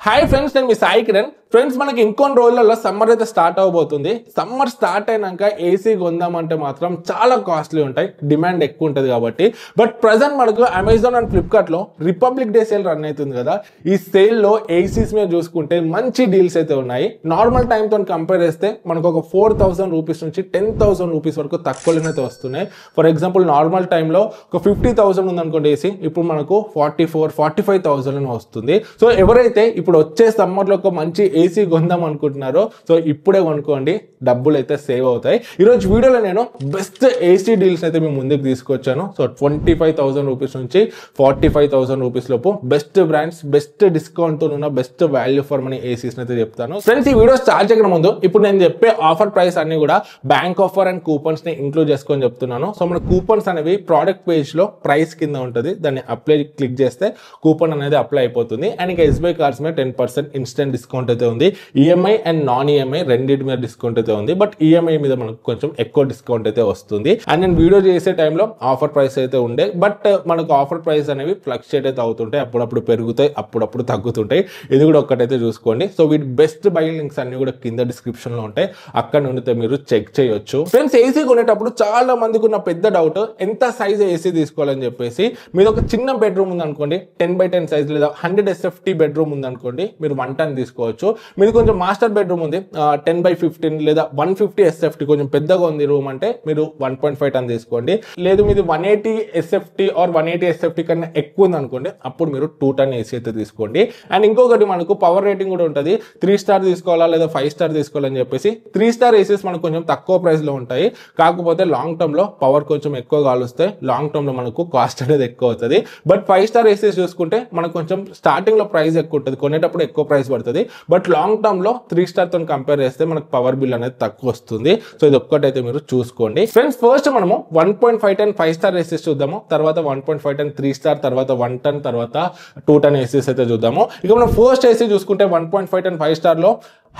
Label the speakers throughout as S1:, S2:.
S1: Hi friends, నేను మీ Sai Kiran. Friends, మనకి ఇంకొన్ని రోజులలో సమ్మర్ అయితే స్టార్ట్ అవబోతుంది. సమ్మర్ స్టార్ట్ అయినాక ఏసీ కొందామంటే మాత్రం చాలా కాస్ట్లీ ఉంటాయి, డిమాండ్ ఎక్కువ ఉంటుంది కాబట్టి. బట్ ప్రజెంట్ మనకు అమెజాన్ అండ్ ఫ్లిప్కార్ట్లో రిపబ్లిక్ డే సేల్ రన్ అవుతుంది కదా. ఈ సేల్లో ఏసీస్ మీద చూసుకుంటే మంచి డీల్స్ అయితే ఉన్నాయి. నార్మల్ టైంతో కంపేర్ చేస్తే మనకు ఒక 4,000 రూపీస్ నుంచి 10,000 రూపీస్ వరకు తక్కువలోనే అయితే వస్తున్నాయి. ఫర్ ఎగ్జాంపుల్ నార్మల్ టైంలో ఒక 50,000 ఉందనుకోండి ఏసీ, ఇప్పుడు మనకు 44,000-45,000 వస్తుంది. సో ఎవరైతే ఇప్పుడు వచ్చే సమ్మర్లో ఒక మంచి ఏసీ కొందాం అనుకుంటున్నారో, సో ఇప్పుడే కొనుక్కోండి, డబ్బులు అయితే సేవ్ అవుతాయి. ఈరోజు వీడియోలో నేను బెస్ట్ ఏసీ డీల్స్ అయితే మేము ముందుకు తీసుకొచ్చాను. సో 25,000 రూపీస్ నుంచి 45,000 రూపీస్ లోపు బెస్ట్ బ్రాండ్స్, బెస్ట్ డిస్కౌంట్తో ఉన్న best value for money ACs అయితే చెప్తాను. ఫ్రెండ్స్, ఈ వీడియో స్టార్ట్ చేయడం ముందు ఇప్పుడు నేను చెప్పే ఆఫర్ ప్రైస్ అన్ని కూడా బ్యాంక్ ఆఫర్ అండ్ కూపన్స్ ని ఇంక్లూడ్ చేసుకొని చెప్తున్నాను. సో మన కూపన్స్ అనేవి ప్రోడక్ట్ పేజ్ లో ప్రైస్ కింద ఉంటుంది, దాన్ని అప్లై క్లిక్ చేస్తే కూపన్ అనేది అప్లై అయిపోతుంది. అండ్ ఇంకా ఎస్బీఐ కార్డ్స్ మీద 10% ఇన్స్టెంట్ డిస్కౌంట్ అయితే ఉంది. ఈఎంఐ అండ్ నాన్ ఈఎంఐ రెండింటి మీద డిస్కౌంట్ అయితే ఉంది. బట్ ఈఎంఐ మీద మనకు కొంచెం ఎక్కువ డిస్కౌంట్ అయితే వస్తుంది. అండ్ నేను వీడియో చేసే టైంలో ఆఫర్ ప్రైస్ అయితే ఉండే, బట్ మనకు ఆఫర్ ప్రైస్ అనేవి ఫ్లక్చుయేట్ అయితే అవుతుంటాయి, అప్పుడప్పుడు పెరుగుతాయి, అప్పుడప్పుడు తగ్గుతుంటాయి. ఇది కూడా ఒక్కటైతే చూసుకోండి. సో వీటి బెస్ట్ బై లింక్స్ అన్ని కూడా కింద డిస్క్రిప్షన్ లో ఉంటాయి, అక్కడ నుండి మీరు చెక్ చేయొచ్చు. ఫ్రెండ్స్, ఏసీ కొనేటప్పుడు చాలా మందికి ఉన్న పెద్ద డౌట్, ఎంత సైజ్ ఏసీ తీసుకోవాలని చెప్పేసి. మీరు ఒక చిన్న బెడ్రూమ్ ఉంది అనుకోండి, 10x10 సైజ్ లేదా 100 SFT బెడ్రూమ్ ఉంది అనుకోండి, మీరు 1 ton తీసుకోవచ్చు. మీరు కొంచెం మాస్టర్ బెడ్రూమ్ ఉంది, 10x15 లేదా 150 SFT కొంచెం పెద్దగా ఉంది రూమ్ అంటే మీరు 1.5 ton తీసుకోండి. లేదు మీది 180 SFT ఆర్ 180 SFT కన్నా ఎక్కువ ఉంది అనుకోండి, అప్పుడు మీరు 2 ton ఏసీ అయితే తీసుకోండి. అండ్ ఇంకొకటి, మనకు పవర్ రేటింగ్ కూడా ఉంటుంది. 3 star తీసుకోవాలా లేదా 5 star తీసుకోవాలని చెప్పేసి. 3 star ఏసీస్ మనకు కొంచెం తక్కువ ప్రైస్ లో ఉంటాయి, కాకపోతే లాంగ్ టర్మ్ లో పవర్ కొంచెం ఎక్కువ కాలుస్తాయి, లాంగ్ టర్మ్ లో మనకు కాస్ట్ అనేది ఎక్కువ అవుతుంది. బట్ 5 star ఏసీస్ చూసుకుంటే మనకు కొంచెం స్టార్టింగ్ లో ప్రైస్ ఎక్కువ ఉంటుంది, కొనేటప్పుడు ఎక్కువ ప్రైస్ పడుతుంది. బట్ లాంగ్ టర్మ్ లో 3 star తో కంపేర్ చేస్తే మనకు పవర్ బిల్ అనేది తక్కువ వస్తుంది. సో ఇది ఒక్కటైతే మీరు చూసుకోండి. ఫ్రెండ్స్, ఫస్ట్ మనము 1.5 ton 5 star ఏసీస్ చూద్దాము, తర్వాత 1.5 ton 3 star, తర్వాత 1 ton, తర్వాత 2 ton ఏసీస్ అయితే చూద్దాము. ఇక మనం ఫస్ట్ ఏసీ చూసుకుంటే 1.5 ton 5 star లో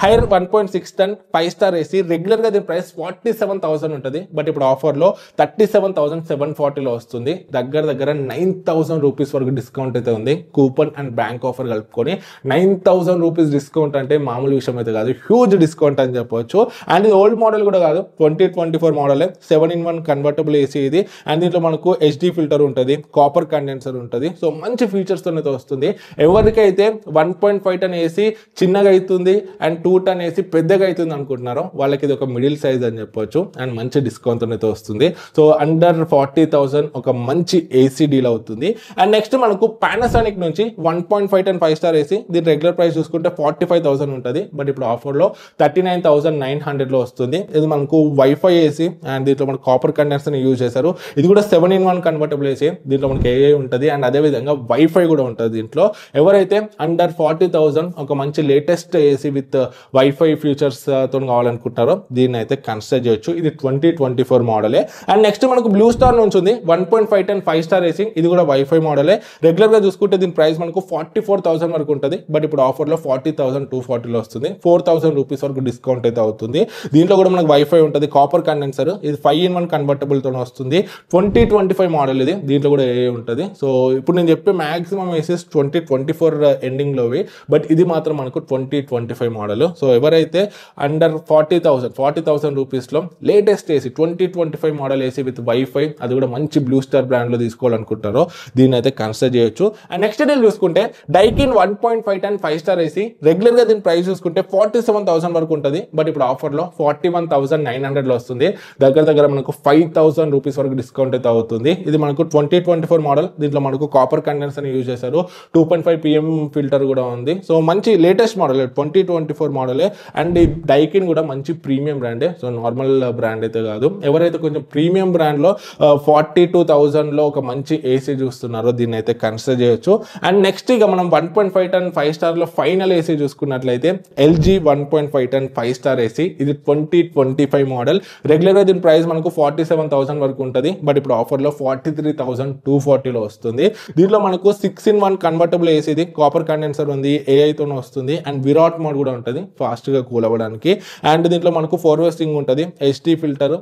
S1: higher 1.6 ton 5 star AC regular గా దీని ప్రైస్ 47,000 ఉంటుంది. బట్ ఇప్పుడు ఆఫర్ లో 37,740 లో వస్తుంది. దగ్గర 9,000 రూపీస్ వరకు డిస్కౌంట్ అయితే ఉంది. కూపన్ అండ్ బ్యాంక్ ఆఫర్ కలుపుకొని 9,000 రూపీస్ డిస్కౌంట్ అంటే మామూలు విషయం అయితే కాదు, హ్యూజ్ డిస్కౌంట్ అని చెప్పవచ్చు. అండ్ ఇది ఓల్డ్ మోడల్ కూడా కాదు, 2024 మోడలే. 7-in-1 కన్వర్టబుల్ ఏసీ ఇది. అండ్ దీంట్లో మనకు HD ఫిల్టర్ ఉంటుంది, కాపర్ కండెన్సర్ ఉంటుంది. సో మంచి ఫీచర్స్ తో వస్తుంది. ఎవరికైతే 1.5 ton ఏసీ చిన్నగా అవుతుంది అండ్ 2 ton ఏసీ పెద్దగా అవుతుంది అనుకుంటున్నారో వాళ్ళకి ఇది ఒక మిడిల్ సైజ్ అని చెప్పొచ్చు. అండ్ మంచి డిస్కౌంట్ అయితే వస్తుంది. సో అండర్ 40,000 ఒక మంచి ఏసీ డీల్ అవుతుంది. అండ్ నెక్స్ట్ మనకు పానాసోనిక్ నుంచి 1.5 ton 5 star ఏసీ, దీని రెగ్యులర్ ప్రైస్ చూసుకుంటే 45,000 ఉంటుంది. బట్ ఇప్పుడు ఆఫర్ లో 39,900 లో వస్తుంది. ఇది మనకు వైఫై ఏసీ అండ్ దీంట్లో మనకు కాపర్ కండెన్సర్ యూజ్ చేశారు. ఇది కూడా 7-in-1 కన్వర్టబుల్ ఏసీ. దీంట్లో మనకి ఏఐ ఉంటుంది అండ్ అదే విధంగా వైఫై కూడా ఉంటుంది దీంట్లో. ఎవరైతే అండర్ 40,000 ఒక మంచి latest AC with wifi features తో కావాలనుకుంటారో దీన్ని అయితే కన్సిడర్ చేయొచ్చు. ఇది 2024 మోడలే. అండ్ నెక్స్ట్ మనకు బ్లూ స్టార్ నుంచి ఉంది 1.5 ton 5 star ఏసీ. ఇది కూడా వైఫై మోడలే. రెగ్యులర్ గా చూసుకుంటే దీని ప్రైస్ మనకు 44,000 వరకు ఉంటుంది. బట్ ఇప్పుడు ఆఫర్ లో 40,240 లో వస్తుంది. 4,000 రూపీస్ వరకు డిస్కౌంట్ అయితే అవుతుంది. దీంట్లో కూడా మనకు వైఫై ఉంటుంది, కాపర్ కండెన్సర్. ఇది 5-in-1 కన్వర్టబుల్ తో వస్తుంది. 2025 మోడల్ ఇది. దీంట్లో కూడా ఏ ఉంటుంది. సో ఇప్పుడు నేను చెప్పే మాక్సిమం ఏసీస్ 2024 ఎండింగ్ లోవి, బట్ ఇది మాత్రం మనకు 2025 మోడల్. సో ఎవరైతే అండర్ 40,000 రూపీస్ లో latest AC 2025 model AC with wifi, అది కూడా మంచి బ్లూ స్టార్ బ్రాండ్ లో తీసుకోవాలనుకుంటారో దీన్ని అయితే కన్సిడర్ చేయొచ్చు. అండ్ నెక్స్ట్ డీల్ చూసుకుంటే Daikin 1.5 ton 5 star AC. Regular గా దీని ప్రైస్ చూసుకుంటే 47,000 వరకు ఉంటుంది. బట్ ఇప్పుడు ఆఫర్ లో 41,900 లో వస్తుంది. దగ్గర మనకు 5,000 రూపీస్ వరకు డిస్కౌంట్ అయితే అవుతుంది. ఇది మనకు 2024 మోడల్. దీంట్లో మనకు కాపర్ కండెన్సర్ యూజ్ చేశారు. 2.5 PM ఫిల్టర్ కూడా ఉంది. సో మంచి లేటెస్ట్ మోడల్ 2024 మోడలే. అండ్ ఈ డైకిన్ కూడా మంచి ప్రీమియం బ్రాండే. సో నార్మల్ బ్రాండ్ అయితే కాదు. ఎవరైతే కొంచెం ప్రీమియం బ్రాండ్ లో 42,000 లో ఒక మంచి ఏసీ చూస్తున్నారో దీన్ని అయితే కన్సిడర్ చేయొచ్చు. అండ్ నెక్స్ట్ ఇక మనం 1.5 ton 5 star లో ఫైనల్ ఏసీ చూసుకున్నట్లయితే చూసుకున్నట్లయితే ఎల్జీ 1.5 టన్ 5 స్టార్ ఏసీ, ఇది 2025 మోడల్. రెగ్యులర్గా దీని ప్రైస్ మనకు 47,000 వరకు ఉంటుంది, బట్ ఇప్పుడు ఆఫర్లో 43,240లో వస్తుంది. దీంట్లో మనకు 6-in-1 కన్వర్టబుల్ ఏసీ, ఇది కాపర్ కండెన్సర్ ఉంది, ఏఐతోనే వస్తుంది, అండ్ విరాట్ మోడ్ కూడా ఉంటుంది ఫాస్ట్గా కూల్ అవ్వడానికి. అండ్ దీంట్లో మనకు 4-way స్టింగ్ ఉంటుంది, హెచ్డి ఫిల్టర్,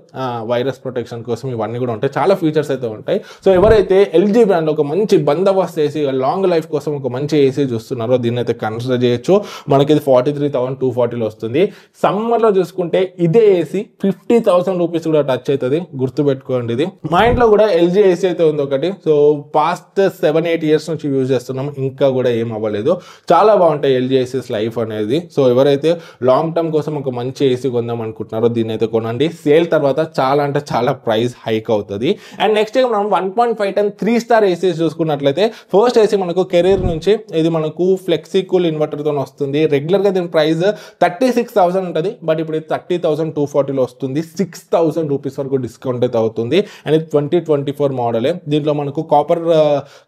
S1: వైరస్ ప్రొటెక్షన్ కోసం ఇవన్నీ కూడా ఉంటాయి. చాలా ఫీచర్స్ అయితే ఉంటాయి. సో ఎవరైతే ఎల్జీ బ్రాండ్ ఒక మంచి బందోబస్తు ఏసీ, లాంగ్ లైఫ్ కోసం ఒక మంచి ఏసీ చూస్తున్నారో దీన్ని అయితే కన్సిడర్ చేయొచ్చు. మనకి ఇది 43,240లో వస్తుంది. సమ్మర్లో చూసుకుంటే ఇదే ఏసీ 50,000 రూపీస్ కూడా టచ్ అవుతుంది, గుర్తుపెట్టుకోండి. ఇది మా ఇంట్లో కూడా ఎల్జీ ఏసీ అయితే ఉంది ఒకటి. సో పాస్ట్ 7-8 ఇయర్స్ నుంచి యూజ్ చేస్తున్నాం, ఇంకా కూడా ఏం అవ్వలేదు. చాలా బాగుంటాయి ఎల్జీ ఏసీస్ లైఫ్ అనేది. సో ఎవరైతే లాంగ్ టర్మ్ కోసం ఒక మంచి ఏసీ కొందాం అనుకుంటున్నారో దీన్ని అయితే కొనండి. సేల్ తర్వాత చాలా అంటే చాలా ప్రైస్ హైక్ అవుతుంది. అండ్ నెక్స్ట్ మనం 1.5 టన్ 3 స్టార్ ఏసీస్ చూసుకున్నట్లయితే ఫస్ట్ ఏసీ మనకు కెరీర్ నుంచి, ఇది మనకు ఫ్లెక్సీ కూల్ ఇన్వర్టర్తో వస్తుంది. రెగ్యులర్గా దీని ప్రైస్ 36,000 ఉంటుంది, బట్ ఇప్పుడు 30,240లో వస్తుంది. 6,000 రూపీస్ వరకు డిస్కౌంట్ అయితే అవుతుంది. అండ్ ఇది 2024 మోడలే. దీంట్లో మనకు కాపర్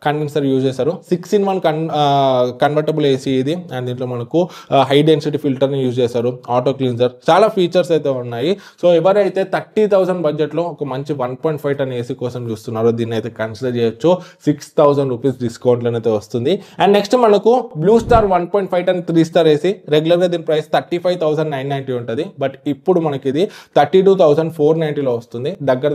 S1: కండెన్సర్ యూజ్ చేశారు. 6-in-1 కన్వర్టబుల్ ఏసీ ఇది. అండ్ దీంట్లో మనకు హై డెన్సిటీ ఫిల్టర్ని యూజ్ చేశారు, ఆటో క్లీన్సర్, చాలా ఫీచర్స్ అయితే ఉన్నాయి. సో ఎవరైతే 30,000 బడ్జెట్లో ఒక మంచి 1.5 టన్ ఏసీ కోసం చూస్తున్నారో దీన్ని అయితే కన్సిడర్ చేయొచ్చు. 6,000 రూపీస్ డిస్కౌంట్లో అయితే వస్తుంది. అండ్ నెక్స్ట్ మనకు బ్లూ స్టార్ 1.5 టన్ 3 స్టార్ ఏసీ. రెగ్యులర్గా దీని ప్రైస్ 35,990 ఉంటుంది, బట్ ఇప్పుడు మనకి ఇది 32,490లో వస్తుంది. దగ్గర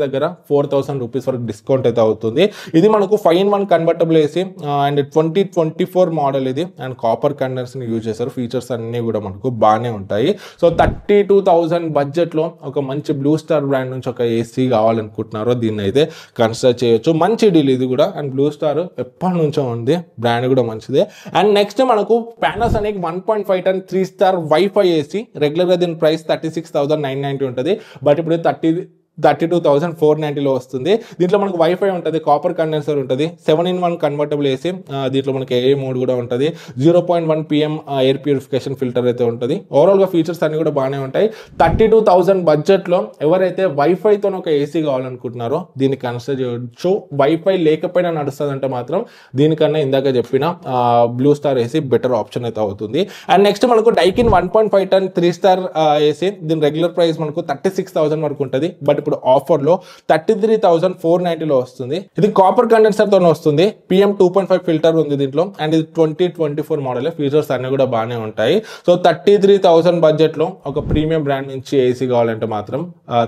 S1: 4,000 రూపీస్ వరకు డిస్కౌంట్ అయితే అవుతుంది. ఇది మనకు 5-in-1 convertible AC and 2024 model ఇది. అండ్ కాపర్ కండెన్సర్ని యూజ్ చేశారు. ఫీచర్స్ అన్నీ కూడా మనకు బాగానే ఉంటాయి. సో 32,000 బడ్జెట్లో ఒక మంచి బ్లూ స్టార్ బ్రాండ్ నుంచి ఒక ఏసీ కావాలనుకుంటున్నారో దీన్ని అయితే కన్సిడర్ చేయొచ్చు. మంచి డీల్ ఇది కూడా. అండ్ బ్లూ స్టార్ ఎప్పటి నుంచో ఉంది, బ్రాండ్ కూడా మంచిదే. అండ్ నెక్స్ట్ మనకు పానాసోనిక్ 1.5 టన్ 3 స్టార్ వైఫై ఏసీ. రెగ్యులర్గా దీని ప్రైస్ 36,990 ఉంటుంది, బట్ ఇప్పుడు 32,490లో వస్తుంది. దీంట్లో మనకు వైఫై ఉంటుంది, కాపర్ కండెన్సర్ ఉంటుంది, 7-in-1 కన్వర్టబుల్ ఏసీ. దీంట్లో మనకి ఏఏ మోడ్ కూడా ఉంటుంది, 0.1 PM ఎయిర్ ప్యూరిఫికేషన్ ఫిల్టర్ అయితే ఉంటుంది. ఓవరాల్గా ఫీచర్స్ అన్ని కూడా బాగానే ఉంటాయి. 32,000 బడ్జెట్లో ఎవరైతే వైఫైతో ఒక ఏసీ కావాలనుకుంటున్నారో దీన్ని కన్సిడర్ చేయొచ్చు. వైఫై లేకపోయినా నడుస్తుందంటే మాత్రం దీనికన్నా ఇందాక చెప్పిన blue star AC better option అయితే అవుతుంది. అండ్ నెక్స్ట్ మనకు డైకిన్ 1.5 టన్ 3 స్టార్ ఏసీ. దీని రెగ్యులర్ ప్రైస్ మనకు 36,000 వరకు ఉంటుంది, బట్ ఇప్పుడు ఆఫర్ లో 33,490లో వస్తుంది. ఇది కాపర్ కండెన్సర్ తో వస్తుంది, PM 2.5 ఫిల్టర్ ఉంది దీంట్లో. అండ్ ఇది 2024 మోడల్. ఫీచర్స్ అన్ని కూడా బాగానే ఉంటాయి. సో 33,000 బడ్జెట్ లో ఒక ప్రీమియం బ్రాండ్ నుంచి ఏసీ కావాలంటే మాత్రం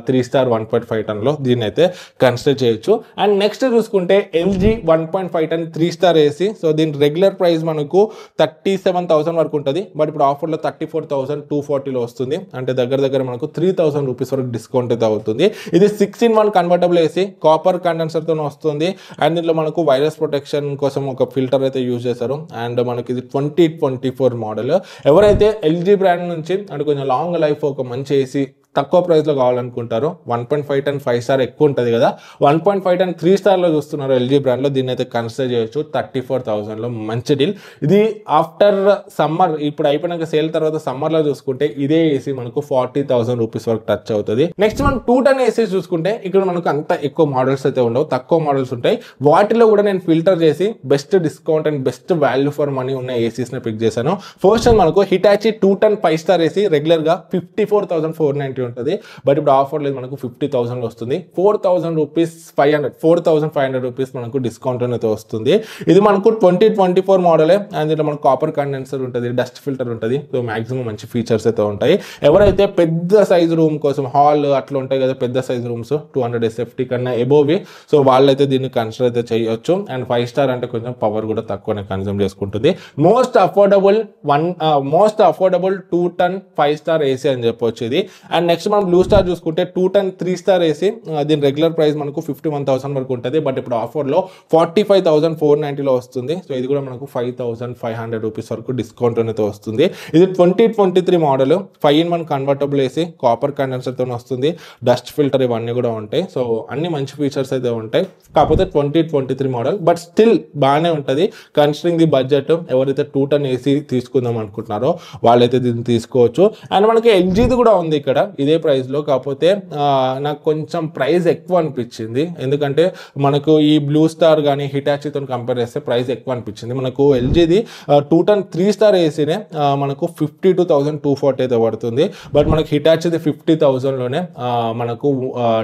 S1: 3 స్టార్ 1.5 టన్ లో దీన్ని అయితే కన్సిడర్ చేయొచ్చు. అండ్ నెక్స్ట్ చూసుకుంటే LG 1.5 టన్ 3 స్టార్ ఏసీ. సో దీని రెగ్యులర్ ప్రైస్ మనకు 37,000 వరకు ఉంటుంది, బట్ ఇప్పుడు ఆఫర్ లో 34,240లో వస్తుంది. అంటే దగ్గర మనకు 3,000 రూపీస్ వరకు డిస్కౌంట్ అయితే అవుతుంది. ఇది 6-in-1 convertible AC, copper condenser తో వస్తుంది. అండ్ దీంట్లో మనకు వైరస్ ప్రొటెక్షన్ కోసం ఒక ఫిల్టర్ అయితే యూజ్ చేశారు. అండ్ మనకి ఇది 2024 మోడల్. ఎవరైతే ఎల్జీ బ్రాండ్ నుంచి అంటే కొంచెం లాంగ్ లైఫ్ ఒక మంచి ఏసీ తక్కువ ప్రైస్లో కావాలనుకుంటారు, 1.5 టన్ 5 స్టార్ ఎక్కువ ఉంటుంది కదా, 1.5 టన్ 3 స్టార్లో చూస్తున్నారు ఎల్జీ బ్రాండ్లో, దీన్ని అయితే కన్సిడర్ చేయొచ్చు. 34,000లో మంచి డీల్. ఇది ఆఫ్టర్ సమ్మర్, ఇప్పుడు అయిపోయినాక సేల్ తర్వాత సమ్మర్లో చూసుకుంటే ఇదే ఏసీ మనకు 40,000 రూపీస్ వరకు టచ్ అవుతుంది. నెక్స్ట్ మనం 2 టన్ ఏసీ చూసుకుంటే ఇక్కడ మనకు అంత ఎక్కువ మోడల్స్ అయితే ఉండవు, తక్కువ మోడల్స్ ఉంటాయి. వాటిలో కూడా నేను ఫిల్టర్ చేసి best discount and best value for money ఉన్న ఏసీస్ని పిక్ చేశాను. ఫస్ట్ మనకు హిటాచి 2 టన్ 5 స్టార్ ఏసీ. రెగ్యులర్గా 54,490 ఉంటుంది, బట్ ఇప్పుడు ఆఫర్ లేదు, మనకు 50,000 వస్తుంది. 4,500 రూపీస్ మనకు డిస్కౌంట్ అనేది వస్తుంది. ఇది మనకు 2024 మోడలే. అండ్ దీంట్లో మనకు కాపర్ కండెన్సర్ ఉంటుంది, డస్ట్ ఫిల్టర్ ఉంటుంది. సో మాక్సిమం మంచి ఫీచర్స్ అయితే ఉంటాయి. ఎవరైతే పెద్ద సైజ్ రూమ్ కోసం, హాల్ అట్లా ఉంటాయి కదా పెద్ద సైజ్ రూమ్స్ 200 SFT కన్నా ఎబోవి, సో వాళ్ళైతే దీన్ని కన్సిడర్ అయితే చేయొచ్చు. అండ్ 5 స్టార్ అంటే కొంచెం పవర్ కూడా తక్కువనే కన్జ్యూమ్ చేసుకుంటుంది. మోస్ట్ అఫోర్డబుల్ 2 టన్ 5 స్టార్ ఏసీ అని చెప్పొచ్చు ఇది. అండ్ నెక్స్ట్ మనం బ్లూ స్టార్ చూసుకుంటే 2 టన్ 3 స్టార్ ఏసీ. దీని రెగ్యులర్ ప్రైస్ మనకు 51,000 వరకు ఉంటుంది, బట్ ఇప్పుడు ఆఫర్లో 45,490లో వస్తుంది. సో ఇది కూడా మనకు 5,500 రూపీస్ వరకు డిస్కౌంట్ అనేది వస్తుంది. ఇది 2023 model, 5-in-1 convertible AC, copper కండెన్సర్తో వస్తుంది, డస్ట్ ఫిల్టర్ ఇవన్నీ కూడా ఉంటాయి. సో అన్ని మంచి ఫీచర్స్ అయితే ఉంటాయి. కాకపోతే 2023 మోడల్, బట్ స్టిల్ బాగానే ఉంటుంది కన్సిడరింగ్ ది బడ్జెట్. ఎవరైతే 2 టన్ ఏసీ తీసుకుందాం అనుకుంటున్నారో వాళ్ళైతే దీన్ని తీసుకోవచ్చు. అండ్ మనకి ఎల్జీది కూడా ఉంది ఇక్కడ. ఇదే ప్రైస్లో, కాకపోతే నాకు కొంచెం ప్రైస్ ఎక్కువ అనిపించింది. ఎందుకంటే మనకు ఈ బ్లూ స్టార్ కానీ హిటాచీతో కంపేర్ చేస్తే ప్రైస్ ఎక్కువ అనిపించింది. మనకు ఎల్జీది 2 టన్ 3 స్టార్ ఏసీనే మనకు 52,240 అయితే పడుతుంది. బట్ మనకు హిటాచీది 50,000లోనే మనకు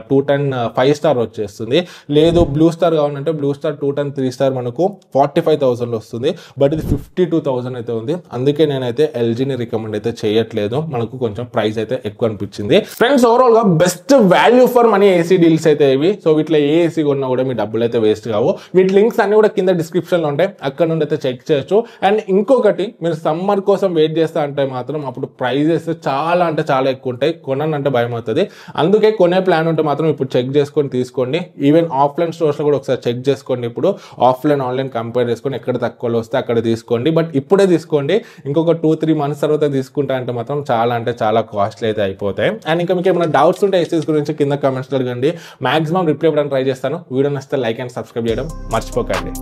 S1: 2 టన్ 5 స్టార్ వచ్చేస్తుంది. లేదు బ్లూ స్టార్ కావాలంటే బ్లూ స్టార్ 2 టన్ 3 స్టార్ మనకు 45,000 వస్తుంది. బట్ ఇది 52,000 అయితే ఉంది. అందుకే నేనైతే ఎల్జీని రికమెండ్ అయితే చేయట్లేదు. మనకు కొంచెం ప్రైస్ అయితే ఎక్కువ అనిపించింది. ఫ్రెండ్స్, ఓవరాల్ గా best value for money AC deals అయితే ఇవి. సో వీటిలో ఏ ఏసీ కొన్నా కూడా మీ డబ్బులు అయితే వేస్ట్ కావు. వీటి లింక్స్ అన్ని కూడా కింద డిస్క్రిప్షన్ లో ఉంటాయి, అక్కడ నుండి అయితే చెక్ చేయొచ్చు. అండ్ ఇంకొకటి, మీరు సమ్మర్ కోసం వెయిట్ చేస్తా అంటే మాత్రం అప్పుడు ప్రైజెస్ చాలా అంటే చాలా ఎక్కువ ఉంటాయి. కొనాలంటే భయం అవుతుంది. అందుకే కొనే ప్లాన్ ఉంటే మాత్రం ఇప్పుడు చెక్ చేసుకొని తీసుకోండి. ఈవెన్ ఆఫ్లైన్ స్టోర్స్ లో కూడా ఒకసారి చెక్ చేసుకోండి. ఇప్పుడు ఆఫ్లైన్ ఆన్లైన్ కంపేర్ చేసుకొని ఎక్కడ తక్కువలో వస్తే అక్కడ తీసుకోండి. బట్ ఇప్పుడే తీసుకోండి. ఇంకొక 2-3 మంత్స్ తర్వాత తీసుకుంటా అంటే మాత్రం చాలా అంటే చాలా కాస్ట్లీ అయితే అయిపోతాయి. అండ్ ఇంకా మీకు ఏమైనా డౌట్స్ ఉంటే ఏసీస్ గురించి కింద కామెంట్స్ అడగండి. మాక్సిమం రిప్లై ఇవ్వడానికి ట్రై చేస్తాను. వీడియో నచ్చితే లైక్ అండ్ సబ్స్క్రైబ్ చేయడం మర్చిపోకండి.